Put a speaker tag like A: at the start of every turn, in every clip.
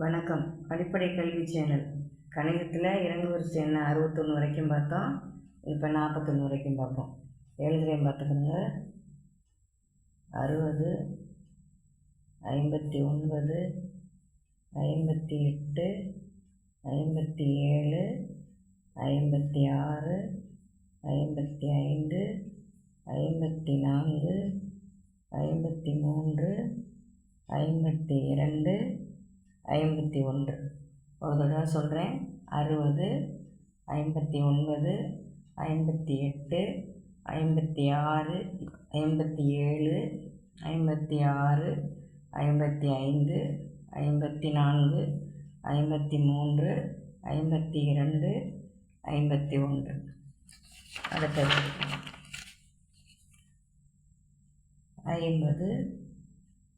A: வணக்கம். அடிப்படை கல்வி சேனல். கணிதத்தில் இறங்கு வரிசை என்ன 61 வரைக்கும் பார்த்தோம். இப்போ 41 வரைக்கும் பார்ப்போம். எழுதுகிறேன் பார்த்துக்கோங்க. 60, 59, 58, 57, 56, 55, 54, 53, 52, 51. ஒரு தடவை சொல்கிறேன். 60, 59, 58, 56, 57, 56, 55, 54, 53, 52, 51. அடுத்தது 50,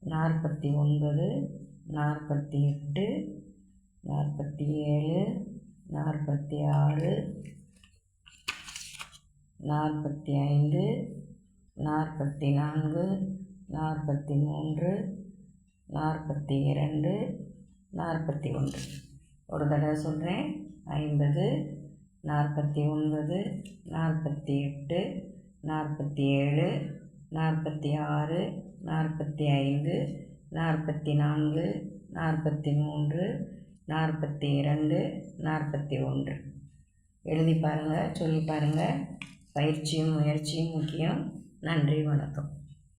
A: 49, 48, 47, 46, 45, 44, 43, 42, 41. ஒரு தடவை சொல்கிறேன். 50, 49, 48, 47, 46, 45, 44, 43, 42, 41. எழுதி பாருங்கள், சொல்லி பாருங்கள். பயிற்சியும் முயற்சியும் முக்கியம். நன்றி, வணக்கம்.